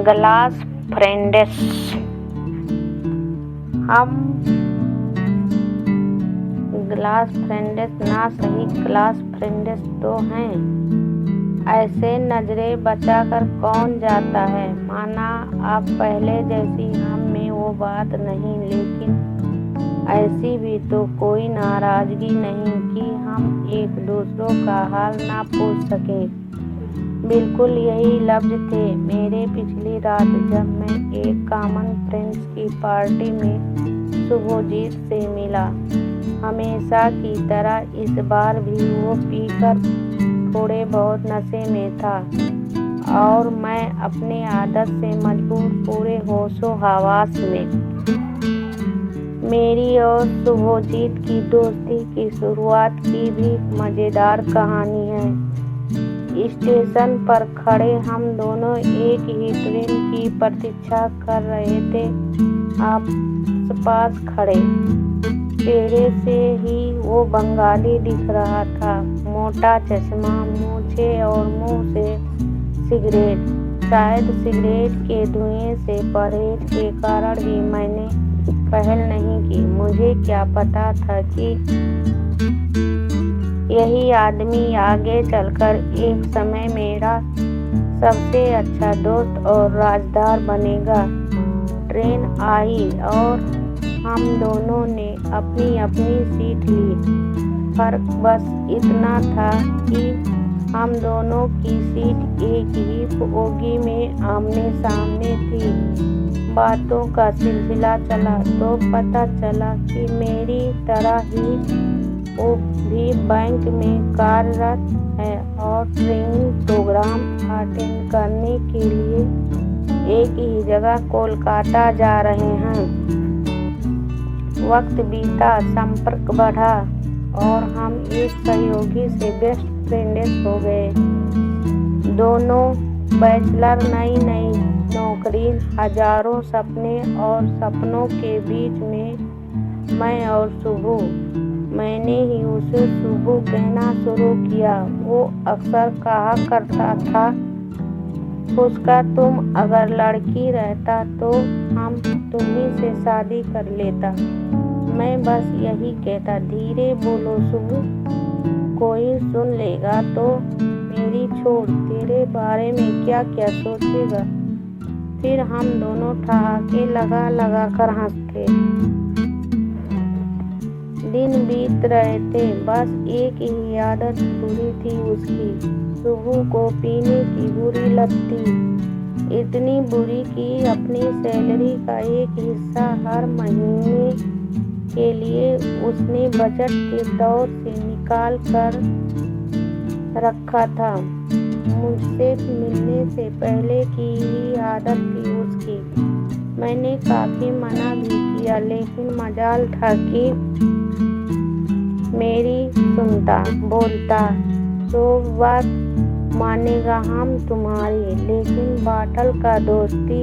Glass friends. हम glass friends ना सही, क्लास फ्रेंड्स तो हैं। ऐसे नजरें बचाकर कौन जाता है। माना आप पहले जैसी हम में वो बात नहीं, लेकिन ऐसी भी तो कोई नाराजगी नहीं कि हम एक दूसरों का हाल ना पूछ सकें। बिल्कुल यही लफ्ज थे मेरे पिछली रात जब मैं एक कॉमन फ्रेंड्स की पार्टी में शुभजीत से मिला। हमेशा की तरह इस बार भी वो पीकर थोड़े बहुत नशे में था और मैं अपने आदत से मजबूर पूरे होशो हवास में। मेरी और शुभजीत की दोस्ती की शुरुआत की भी मज़ेदार कहानी है। स्टेशन पर खड़े हम दोनों एक ही ट्रेन की प्रतीक्षा कर रहे थे। आस-पास खड़े चेहरे से ही वो बंगाली दिख रहा था। मोटा चश्मा, मूछे और मुंह से सिगरेट। शायद सिगरेट के धुएं से परहेज के कारण ही मैंने पहल नहीं की। मुझे क्या पता था कि यही आदमी आगे चलकर एक समय मेरा सबसे अच्छा दोस्त और राजदार बनेगा। ट्रेन आई और हम दोनों ने अपनी अपनी सीट ली। फर्क बस इतना था कि हम दोनों की सीट एक ही बोगी में आमने सामने थी। बातों का सिलसिला चला तो पता चला कि मेरी तरह ही वो भी बैंक में कार्यरत है और ट्रेनिंग प्रोग्राम अटेंड करने के लिए एक ही जगह कोलकाता जा रहे हैं। वक्त बीता, संपर्क बढ़ा और हम एक सहयोगी से बेस्ट फ्रेंड्स हो गए। दोनों बैचलर, नई नई नौकरी, हजारों सपने और सपनों के बीच में मैं और शुभू। मैंने ही उसे शुभू कहना शुरू किया। वो अक्सर कहा करता था, उसका तुम अगर लड़की रहता तो हम तुम्ही से शादी कर लेता। मैं बस यही कहता, धीरे बोलो शुभू, कोई सुन लेगा तो मेरी छोड़, तेरे बारे में क्या क्या सोचेगा। फिर हम दोनों ठहाके लगा लगा कर हंसते। दिन बीत रहे थे। बस एक ही आदत बुरी थी उसकी, शुभू को पीने की बुरी लत थी। इतनी बुरी कि अपनी सैलरी का एक हिस्सा हर महीने के लिए उसने बजट के तौर से निकाल कर रखा था। मुझसे मिलने से पहले की ही आदत थी उसकी। मैंने काफी मना भी किया, लेकिन मजाल था कि मेरी सुनता, बोलता तो बात मानेगा हम तुम्हारी, लेकिन बाटल का दोस्ती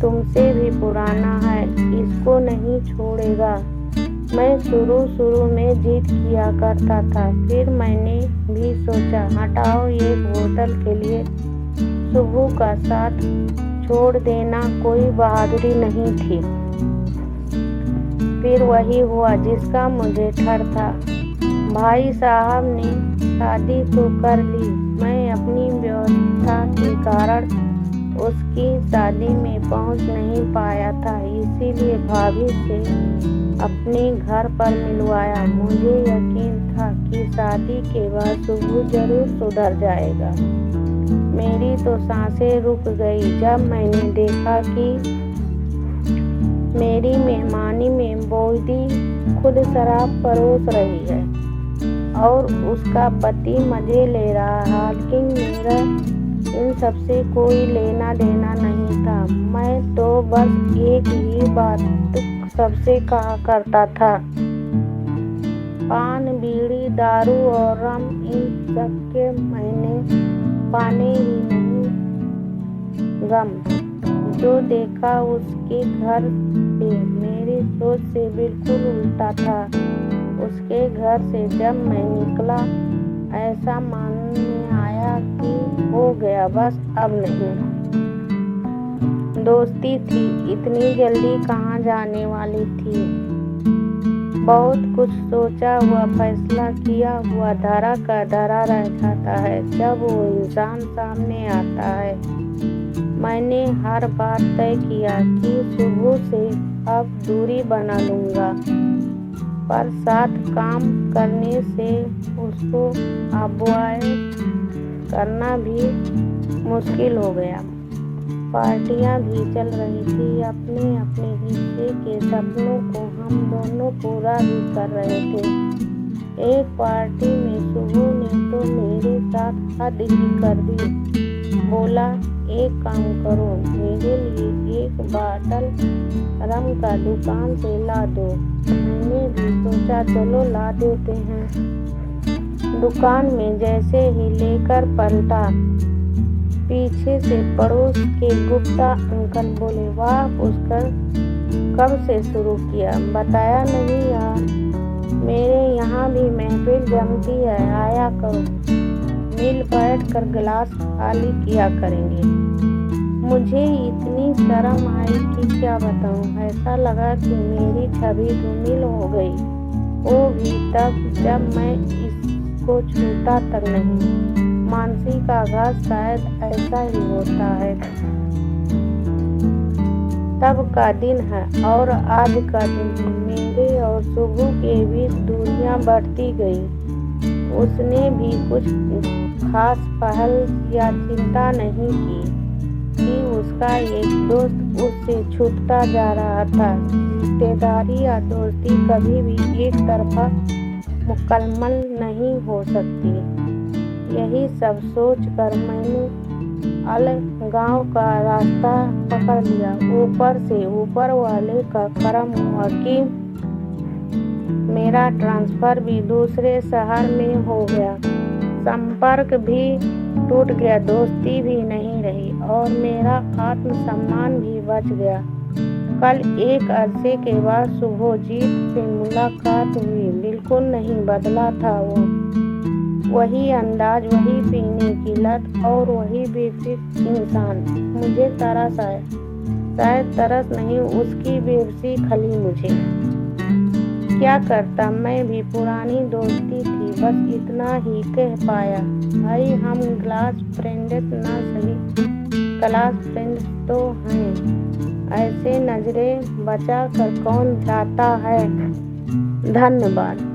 तुमसे भी पुराना है, इसको नहीं छोड़ेगा। मैं शुरू में जिद किया करता था, फिर मैंने भी सोचा हटाओ, एक होटल के लिए शुभू का साथ छोड़ देना कोई बहादुरी नहीं थी। फिर वही हुआ जिसका मुझे डर था। भाई साहब ने शादी तो कर ली। मैं अपनी व्यवस्था के कारण उसकी शादी में पहुंच नहीं पाया था, इसीलिए भाभी से अपने घर पर मिलवाया। मुझे यकीन था कि शादी के बाद शुभू जरूर सुधर जाएगा। मेरी तो सांसें रुक गई जब मैंने देखा कि मेरी मेहमानी में बोधी खुद शराब परोस रही है और उसका पति मजे ले रहा है। हालांकि मेरा इन सबसे कोई लेना देना नहीं था। मैं तो बस एक ही बात सबसे कहा करता था, पान, बीड़ी, दारू और रम, इन सबके मैंने पाने ही नहीं गम। जो देखा उसके घर से मेरे सोच से बिल्कुल उल्टा था। उसके घर से जब मैं निकला, ऐसा मन में आया कि हो गया बस, अब नहीं। दोस्ती थी, इतनी जल्दी कहाँ जाने वाली थी। बहुत कुछ सोचा हुआ, फैसला किया हुआ धरा का धरा रह जाता है जब वो इंसान सामने आता है। मैंने हर बात तय किया कि शुरू से अब दूरी बना लूँगा, पर साथ काम करने से उसको अवॉइड करना भी मुश्किल हो गया। पार्टियां भी चल रही थी, अपने अपने हिस्से के सपनों को हम दोनों पूरा भी कर रहे थे। एक पार्टी में शुभू ने तो मेरे साथ हद ही कर दी। बोला, एक काम करो, मेरे लिए एक बॉटल रम का दुकान से ला दो। मैंने भी सोचा चलो ला देते हैं। दुकान में जैसे ही लेकर पलटा, पीछे से पड़ोस के गुप्ता अंकल बोले, वाह पुष्कर, कब से शुरू किया, बताया नहीं यार। मेरे यहाँ भी महफिल जमती है, आया करो, मिल बैठ कर गिलास खाली किया करेंगे। मुझे इतनी शर्म आई कि क्या बताऊँ। ऐसा लगा कि मेरी छवि धूमिल हो गई, वो भी तब जब मैं इसको छूता तक नहीं। मानसिक आघात शायद ऐसा ही होता है। तब का दिन है और आज का दिन है। मेरे और शुभू के बीच दूरियां बढ़ती गई। उसने भी कुछ खास पहल या चिंता नहीं की कि उसका एक दोस्त उससे छूटता जा रहा था। रिश्तेदारी या दोस्ती कभी भी एक तरफा मुकम्मल नहीं हो सकती। यही सब सोच कर मैंने अलगांव का रास्ता पकड़ लिया। ऊपर से ऊपर वाले का करम हुआ कि मेरा ट्रांसफर भी दूसरे शहर में हो गया। संपर्क भी टूट गया, दोस्ती भी नहीं रही और मेरा आत्मसम्मान भी बच गया। कल एक अरसे के बाद शुभजीत से मुलाकात हुई। बिल्कुल नहीं बदला था वो। वही अंदाज, वही पीने की लत और वही बेफिक्र इंसान। मुझे तरस आया, शायद तरस नहीं, उसकी बेबसी खली मुझे। क्या करता, मैं भी पुरानी दोस्ती थी, बस इतना ही कह पाया, भाई हम क्लास फ्रेंड्स ना सही, क्लास फ्रेंड्स तो हैं। ऐसे नजरें बचा कर कौन जाता है। धन्यवाद।